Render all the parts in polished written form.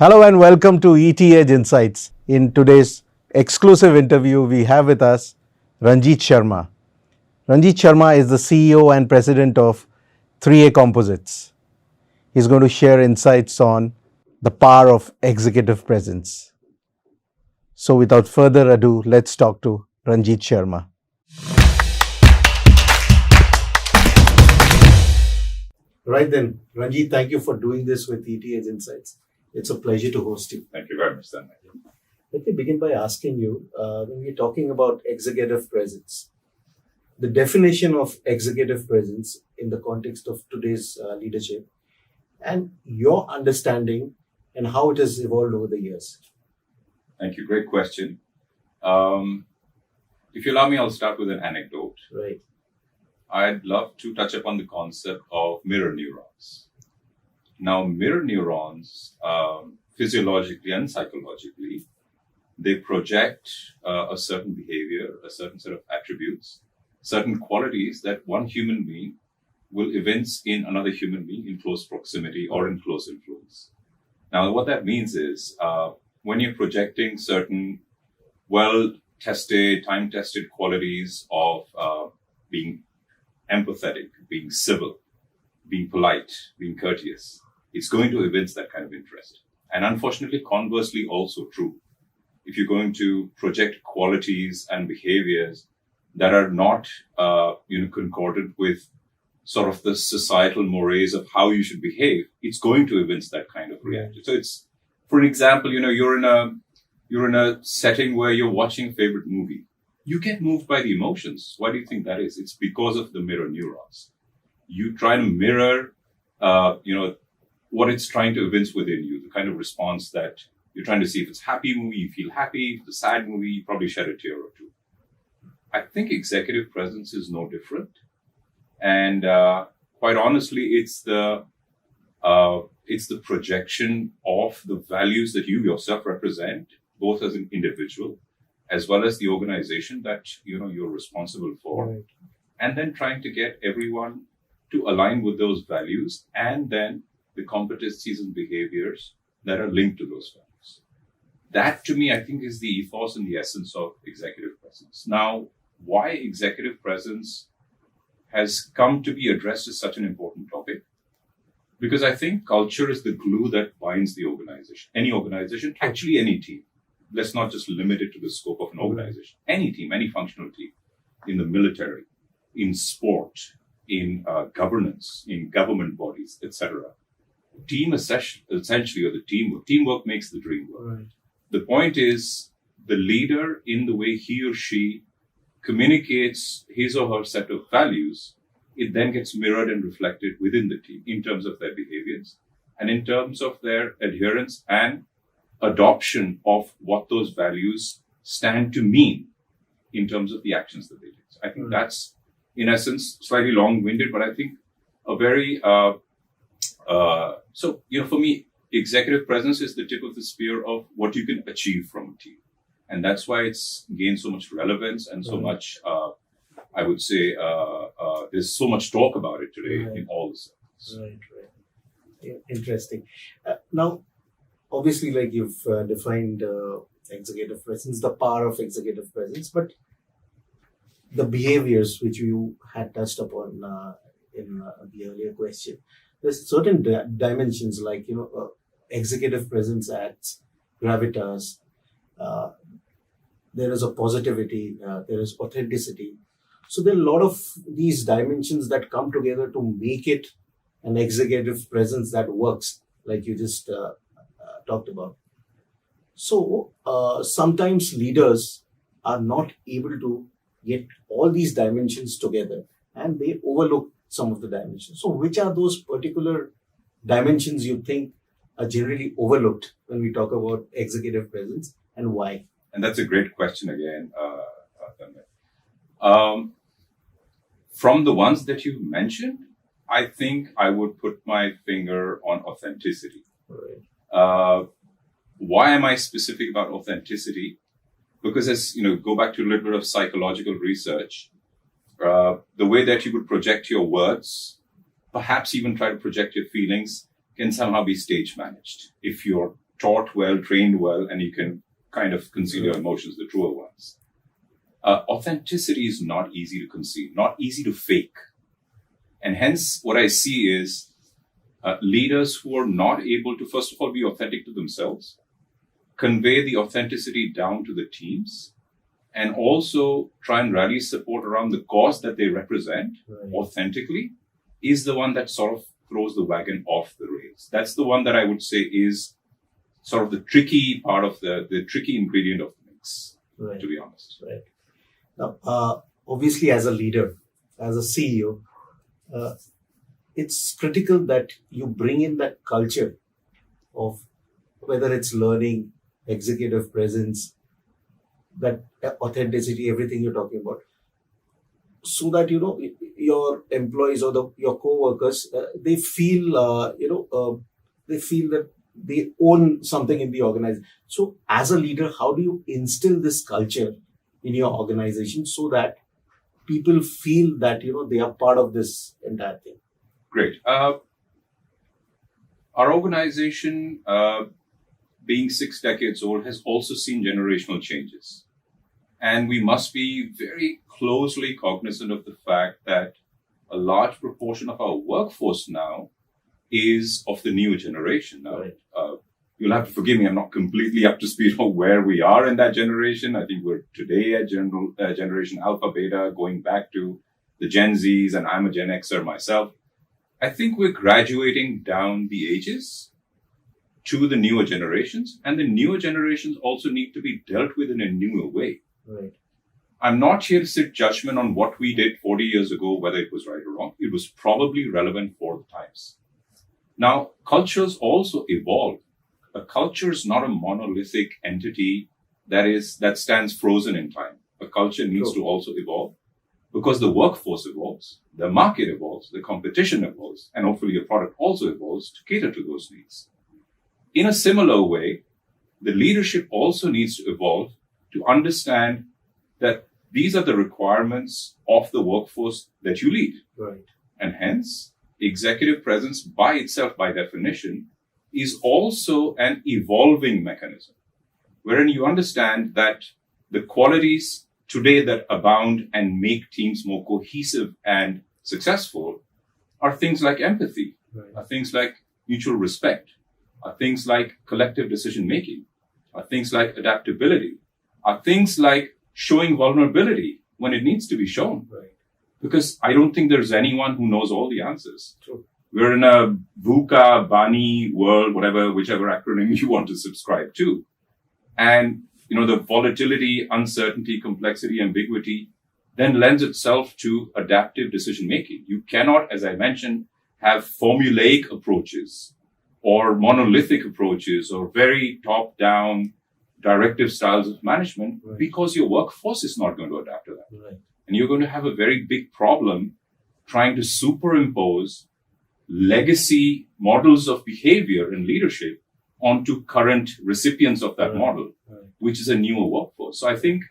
Hello and welcome to ET Edge Insights. In today's exclusive interview, we have with us Ranjit Sharma. Ranjit Sharma is the CEO and president of 3A Composites. He's going to share insights on the power of executive presence. So without further ado, let's talk to Ranjit Sharma. Right then, Ranjit, thank you for doing this with ET Edge Insights. It's a pleasure to host you. Thank you very much, Tanmoy. Let me begin by asking you, when we're talking about executive presence, the definition of executive presence in the context of today's leadership and your understanding and how it has evolved over the years. Thank you. Great question. If you allow me, I'll start with an anecdote. Right. I'd love to touch upon the concept of mirror neurons. Now, mirror neurons, physiologically and psychologically, they project a certain behavior, a certain set of attributes, certain qualities that one human being will evince in another human being in close proximity or in close influence. Now, what that means is when you're projecting certain well-tested, time-tested qualities of being empathetic, being civil, being polite, being courteous, it's going to evince that kind of interest. And unfortunately, conversely also true. If you're going to project qualities and behaviors that are not, concordant with sort of the societal mores of how you should behave, it's going to evince that kind of reaction. So it's, for an example, you're in a setting where you're watching a favorite movie. You get moved by the emotions. Why do you think that is? It's because of the mirror neurons. You try to mirror, what it's trying to evince within you, the kind of response that you're trying to see. If it's a happy movie, you feel happy. If it's a sad movie, you probably shed a tear or two. I think executive presence is no different. And quite honestly, it's the projection of the values that you yourself represent, both as an individual as well as the organization that you're responsible for, Right. and then trying to get everyone to align with those values, and then the competencies and behaviors that are linked to those values. That, to me, I think is the ethos and the essence of executive presence. Now, why executive presence has come to be addressed as such an important topic? Because I think culture is the glue that binds the organization. Any organization, actually any team. Let's not just limit it to the scope of an organization. Any team, any functional team, in the military, in sport, in governance, in government bodies, etc. Team essentially, or the teamwork makes the dream work. Right. The point is the leader, in the way he or she communicates his or her set of values, it then gets mirrored and reflected within the team in terms of their behaviors and in terms of their adherence and adoption of what those values stand to mean in terms of the actions that they do. So I think that's, in essence, slightly long-winded, but I think a very, for me, executive presence is the tip of the spear of what you can achieve from a team. And that's why it's gained so much relevance and so much, I would say, there's so much talk about it today in all the sectors. Right. Interesting. Now, obviously, like you've defined executive presence, the power of executive presence, but the behaviors which you had touched upon in the earlier question, there's certain dimensions like, executive presence acts, gravitas, there is a positivity, there is authenticity. So there are a lot of these dimensions that come together to make it an executive presence that works, like you just talked about. So sometimes leaders are not able to get all these dimensions together and they overlook some of the dimensions. So which are those particular dimensions you think are generally overlooked when we talk about executive presence, and why? And that's a great question again. From the ones that you mentioned, I think I would put my finger on authenticity. Right. Why am I specific about authenticity? Because as go back to a little bit of psychological research, the way that you would project your words, perhaps even try to project your feelings, can somehow be stage managed if you're taught well, trained well, and you can kind of conceal your emotions, the truer ones. Authenticity is not easy to conceal, not easy to fake. And hence, what I see is leaders who are not able to, first of all, be authentic to themselves, convey the authenticity down to the teams, and also try and rally support around the cause that they represent authentically, is the one that sort of throws the wagon off the rails. That's the one that I would say is sort of the tricky part of the tricky ingredient of the mix, to be honest. Right. Now, obviously, as a leader, as a CEO, it's critical that you bring in that culture of whether it's learning, executive presence, that authenticity, everything you're talking about, so that your employees or your co-workers they feel they feel that they own something in the organization. So, as a leader, how do you instill this culture in your organization so that people feel that they are part of this entire thing? Great. Our organization, being 6 decades old, has also seen generational changes. And we must be very closely cognizant of the fact that a large proportion of our workforce now is of the newer generation. Now, Right. You'll have to forgive me, I'm not completely up to speed on where we are in that generation. I think we're today at generation Alpha, Beta, going back to the Gen Zs, and I'm a Gen Xer myself. I think we're graduating down the ages to the newer generations, and the newer generations also need to be dealt with in a newer way. Right. I'm not here to sit judgment on what we did 40 years ago, whether it was right or wrong. It was probably relevant for the times. Now, cultures also evolve. A culture is not a monolithic entity that stands frozen in time. A culture needs to also evolve because the workforce evolves, the market evolves, the competition evolves, and hopefully your product also evolves to cater to those needs. In a similar way, the leadership also needs to evolve to understand that these are the requirements of the workforce that you lead. Right. And hence, executive presence by itself, by definition, is also an evolving mechanism, wherein you understand that the qualities today that abound and make teams more cohesive and successful are things like empathy, are things like mutual respect, are things like collective decision making, are things like adaptability, are things like showing vulnerability when it needs to be shown. Right. Because I don't think there's anyone who knows all the answers. True. We're in a VUCA, BANI world, whichever acronym you want to subscribe to. And, the volatility, uncertainty, complexity, ambiguity then lends itself to adaptive decision making. You cannot, as I mentioned, have formulaic approaches or monolithic approaches or very top-down directive styles of management because your workforce is not going to adapt to that. Right. And you're going to have a very big problem trying to superimpose legacy models of behavior and leadership onto current recipients of that model, which is a newer workforce. So I think,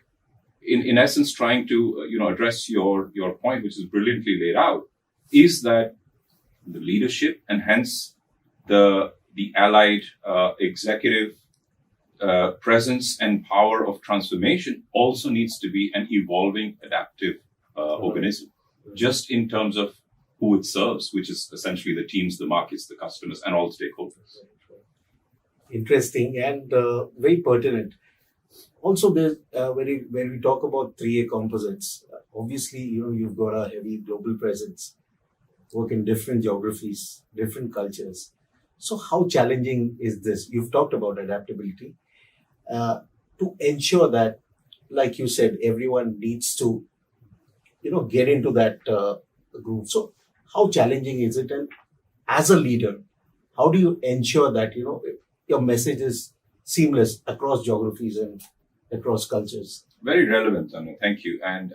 in essence, trying to address your point, which is brilliantly laid out, is that the leadership and hence the allied executive presence and power of transformation also needs to be an evolving, adaptive organism, just in terms of who it serves, which is essentially the teams, the markets, the customers, and all stakeholders. Interesting and very pertinent. Also, there's when we talk about 3A composites, obviously, you've got a heavy global presence, work in different geographies, different cultures. So how challenging is this? You've talked about adaptability to ensure that, like you said, everyone needs to, get into that groove. So how challenging is it? And as a leader, how do you ensure that, your message is seamless across geographies and across cultures? Very relevant, Tanmoy. Thank you. And,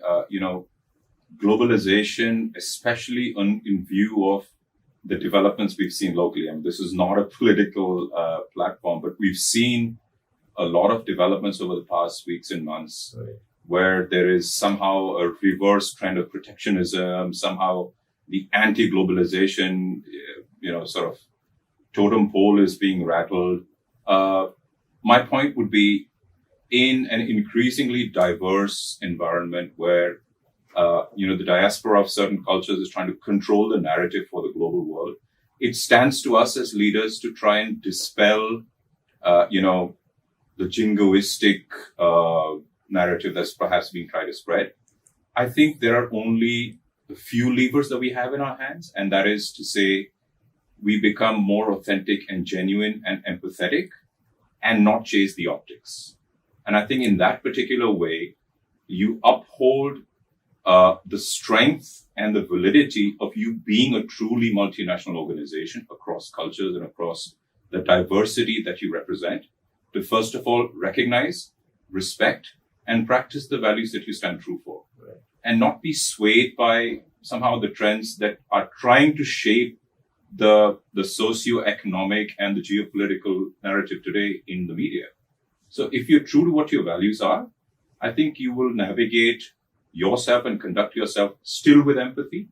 globalization, especially in view of the developments we've seen locally. I mean, this is not a political platform, but we've seen a lot of developments over the past weeks and months where there is somehow a reverse trend of protectionism, somehow the anti-globalization, sort of totem pole is being rattled. my point would be, in an increasingly diverse environment where the diaspora of certain cultures is trying to control the narrative for the global world, it stands to us as leaders to try and dispel, the jingoistic narrative that's perhaps being tried to spread. I think there are only a few levers that we have in our hands, and that is to say, we become more authentic and genuine and empathetic and not chase the optics. And I think in that particular way, you uphold the strength and the validity of you being a truly multinational organization across cultures and across the diversity that you represent, to first of all recognize, respect, and practice the values that you stand true for. Right. And not be swayed by somehow the trends that are trying to shape the socio-economic and the geopolitical narrative today in the media. So if you're true to what your values are, I think you will navigate yourself and conduct yourself still with empathy,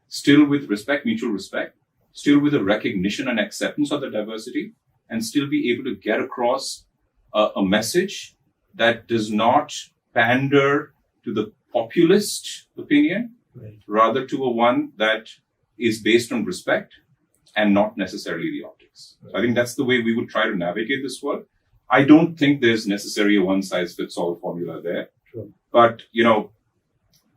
still with respect, mutual respect, still with a recognition and acceptance of the diversity, and still be able to get across a message that does not pander to the populist opinion, Right. rather to a one that is based on respect and not necessarily the optics. So I think that's the way we would try to navigate this world. I don't think there's necessarily a one-size-fits-all formula there. Sure. But,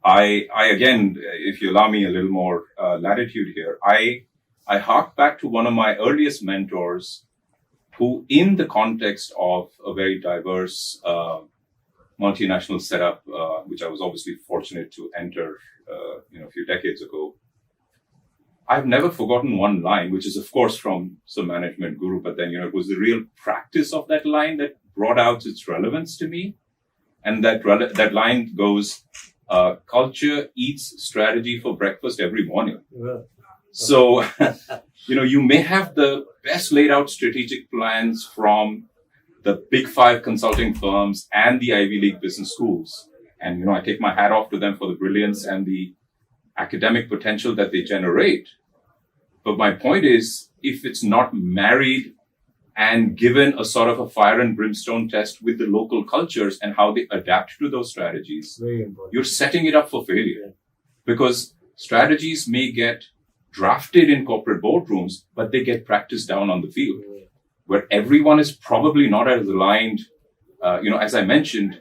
I again, if you allow me a little more latitude here, I hark back to one of my earliest mentors who, in the context of a very diverse multinational setup, which I was obviously fortunate to enter, a few decades ago, I've never forgotten one line, which is, of course, from some management guru, but then, it was the real practice of that line that brought out its relevance to me. And that line goes, culture eats strategy for breakfast every morning. Yeah. So, you may have the best laid out strategic plans from the big 5 consulting firms and the Ivy League business schools. And, I take my hat off to them for the brilliance and the academic potential that they generate. But my point is, if it's not married and given a sort of a fire and brimstone test with the local cultures and how they adapt to those strategies, Very important. you're setting it up for failure. Because strategies may get drafted in corporate boardrooms, but they get practiced down on the field, Yeah. where everyone is probably not as aligned, as I mentioned,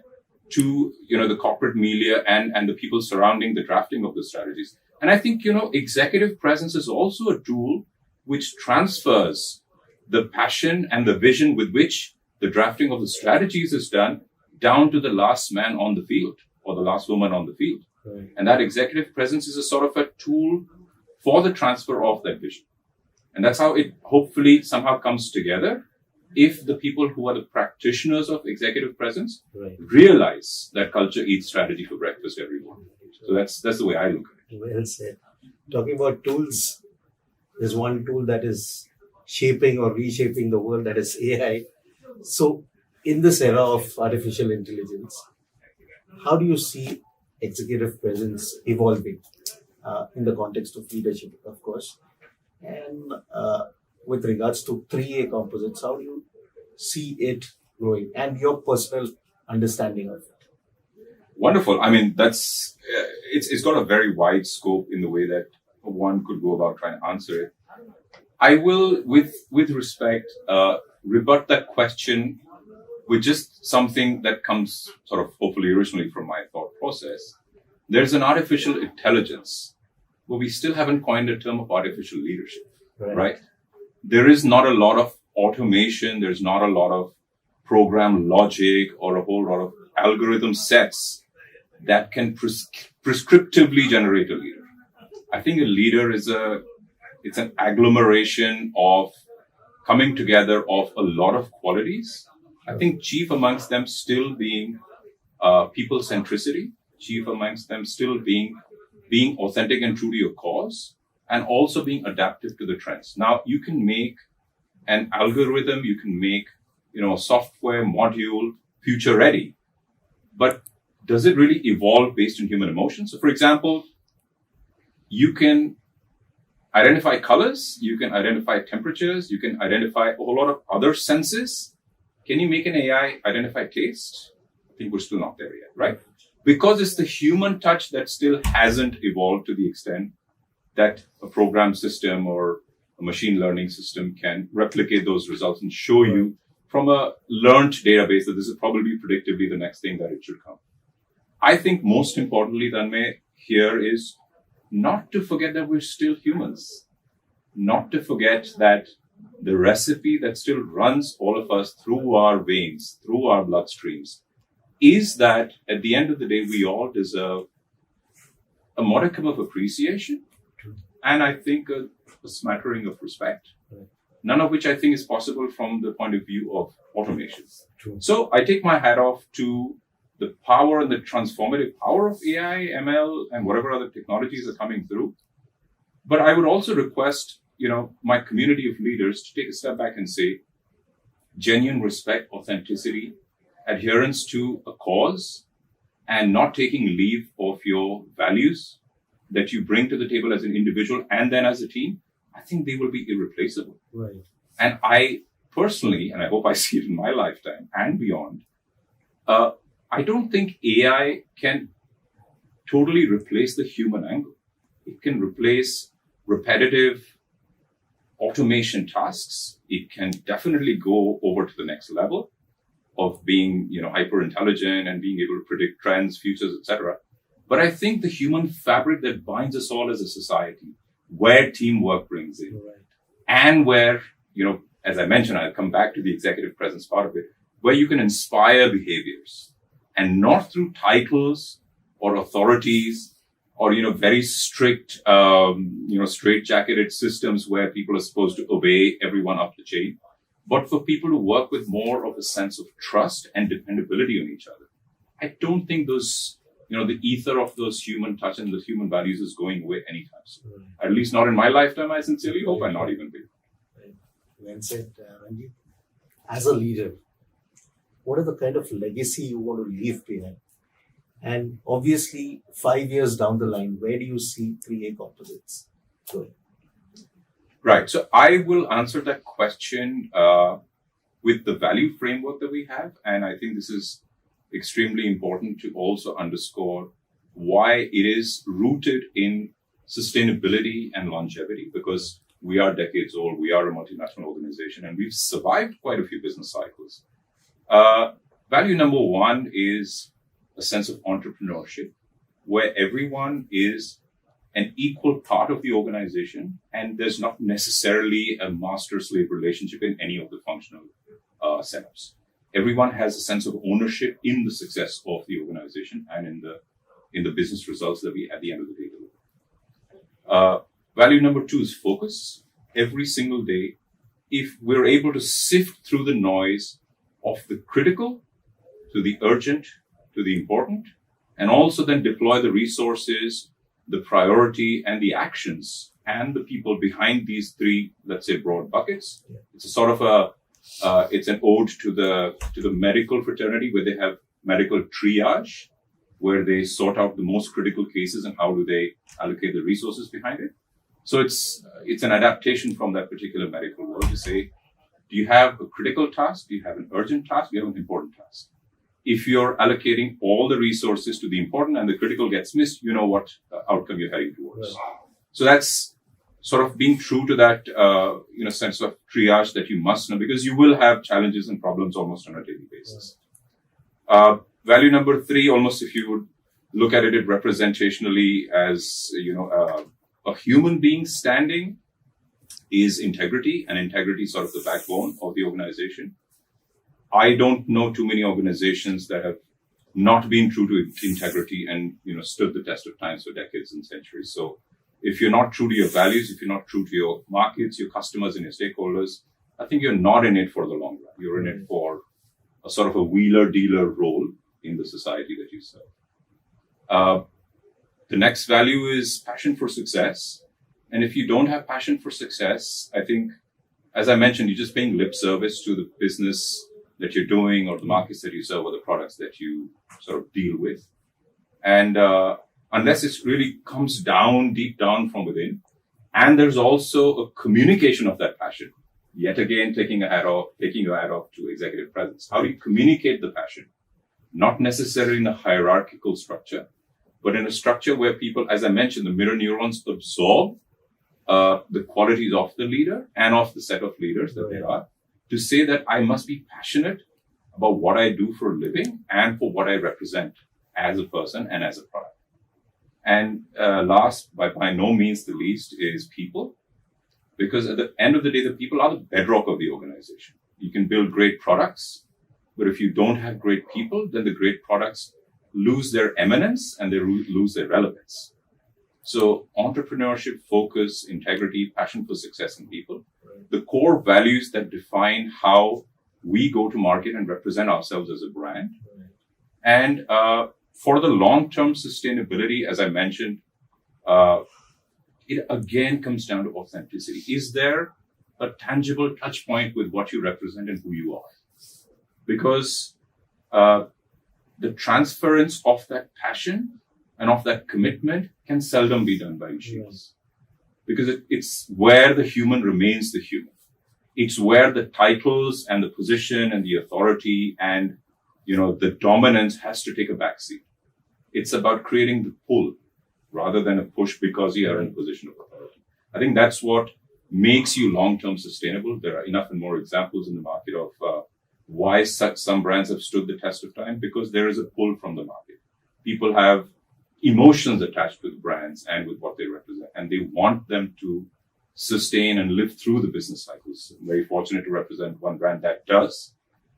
to, the corporate milieu and the people surrounding the drafting of the strategies. And I think, executive presence is also a tool which transfers the passion and the vision with which the drafting of the strategies is done down to the last man on the field or the last woman on the field. Right. And that executive presence is a sort of a tool for the transfer of that vision. And that's how it hopefully somehow comes together if the people who are the practitioners of executive presence Right. realize that culture eats strategy for breakfast every morning. So that's the way I look at it. Well said. Talking about tools, there's one tool that is shaping or reshaping the world, that is AI. So, in this era of artificial intelligence, how do you see executive presence evolving in the context of leadership, of course? And with regards to 3A composites, how do you see it growing and your personal understanding of it? Wonderful. I mean, it's got a very wide scope in the way that one could go about trying to answer it. I will, with respect, rebut that question with just something that comes sort of hopefully originally from my thought process. There's an artificial intelligence, but we still haven't coined a term of artificial leadership, right? There is not a lot of automation. There's not a lot of program logic or a whole lot of algorithm sets that can prescriptively generate a leader. I think a leader it's an agglomeration of coming together of a lot of qualities. I think chief amongst them still being people centricity, chief amongst them still being authentic and true to your cause, and also being adaptive to the trends. Now, you can make an algorithm, you can make, a software module future ready, but does it really evolve based on human emotions? So, for example, you can identify colors, you can identify temperatures, you can identify a whole lot of other senses. can you make an AI identify taste? I think we're still not there yet, right? Because it's the human touch that still hasn't evolved to the extent that a program system or a machine learning system can replicate those results and show you from a learned database that this is probably predictably the next thing that it should come. I think most importantly, Tanmay, here is not to forget that we're still humans, not to forget that the recipe that still runs all of us through our veins, through our bloodstreams, is that at the end of the day, we all deserve a modicum of appreciation and I think a smattering of respect, none of which I think is possible from the point of view of automation. So I take my hat off to the power and the transformative power of AI, ML, and whatever other technologies are coming through. But I would also request, my community of leaders to take a step back and say, genuine respect, authenticity, adherence to a cause, and not taking leave of your values that you bring to the table as an individual and then as a team, I think they will be irreplaceable. Right. And I personally, and I hope I see it in my lifetime and beyond, I don't think AI can totally replace the human angle. It can replace repetitive automation tasks. It can definitely go over to the next level of being, hyper intelligent and being able to predict trends, futures, etc. But I think the human fabric that binds us all as a society, where teamwork brings in, and where, as I mentioned, I'll come back to the executive presence part of it, where you can inspire behaviors and not through titles or authorities or, very strict, straitjacketed systems where people are supposed to obey everyone up the chain, but for people to work with more of a sense of trust and dependability on each other. I don't think those, the ether of those human touch and the human values is going away anytime soon. At least not in my lifetime, I sincerely hope, and not even before. Well said, Ranjit. As a leader, what are the kind of legacy you want to leave behind? And obviously, 5 years down the line, where do you see 3A composites going? Right. So I will answer that question with the value framework that we have. And I think this is extremely important to also underscore why it is rooted in sustainability and longevity, because we are decades old, we are a multinational organization, and we've survived quite a few business cycles. Value number one is a sense of entrepreneurship, where everyone is an equal part of the organization, and there's not necessarily a master-slave relationship in any of the functional setups. Everyone has a sense of ownership in the success of the organization and in the business results that we at the end of the day deliver. Value number two is focus. Every single day, if we're able to sift through the noise of the critical to the urgent to the important, and also then deploy the resources, the priority, and the actions, and the people behind these three, let's say, broad buckets. It's a sort of it's an ode to the medical fraternity, where they have medical triage, where they sort out the most critical cases and how do they allocate the resources behind it. So it's an adaptation from that particular medical world to say, do you have a critical task? Do you have an urgent task? Do you have an important task? If you're allocating all the resources to the important and the critical gets missed, you know what outcome you're heading towards. Right. So that's sort of being true to that, sense of triage that you must know, because you will have challenges and problems almost on a daily basis. Value number three, almost if you would look at it representationally as, a human being standing, is integrity, and integrity is sort of the backbone of the organization. I don't know too many organizations that have not been true to integrity and, stood the test of time for decades and centuries. So if you're not true to your values, if you're not true to your markets, your customers, and your stakeholders, I think you're not in it for the long run. You're in it for a sort of a wheeler-dealer role in the society that you serve. The next value is passion for success. And if you don't have passion for success, I think, as I mentioned, you're just paying lip service to the business that you're doing or the markets that you serve or the products that you sort of deal with. And unless it really comes down, deep down from within, and there's also a communication of that passion Yet again, taking your hat off to executive presence. How do you communicate the passion? Not necessarily in a hierarchical structure, but in a structure where people, as I mentioned, the mirror neurons absorb the qualities of the leader and of the set of leaders that there are, to say that I must be passionate about what I do for a living and for what I represent as a person and as a product. And last, but by no means the least, is people. Because at the end of the day, the people are the bedrock of the organization. You can build great products, but if you don't have great people, then the great products lose their eminence and they lose their relevance. So entrepreneurship, focus, integrity, passion for success in people, the core values that define how we go to market and represent ourselves as a brand. And for the long-term sustainability, as I mentioned, it again comes down to authenticity. Is there a tangible touch point with what you represent and who you are? Because the transference of that passion and of that commitment can seldom be done by machines. Because it's where the human remains the human. It's where the titles and the position and the authority and, the dominance has to take a backseat. It's about creating the pull rather than a push because you are in a position of authority. I think that's what makes you long-term sustainable. There are enough and more examples in the market of why some brands have stood the test of time, because there is a pull from the market. People have emotions attached with brands and with what they represent, and they want them to sustain and live through the business cycles. I'm very fortunate to represent one brand that does.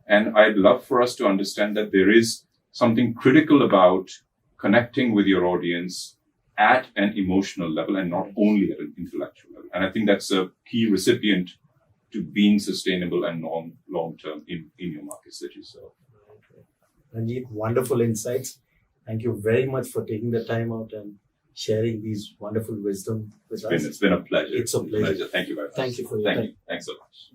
And I'd love for us to understand that there is something critical about connecting with your audience at an emotional level and not only at an intellectual level. And I think that's a key recipient to being sustainable and long-term in your markets that you serve. Ranjit, wonderful insights. Thank you very much for taking the time out and sharing these wonderful wisdom with us. It's been a pleasure. It's a pleasure. Thank you very much. Thank you for your time. Thanks so much.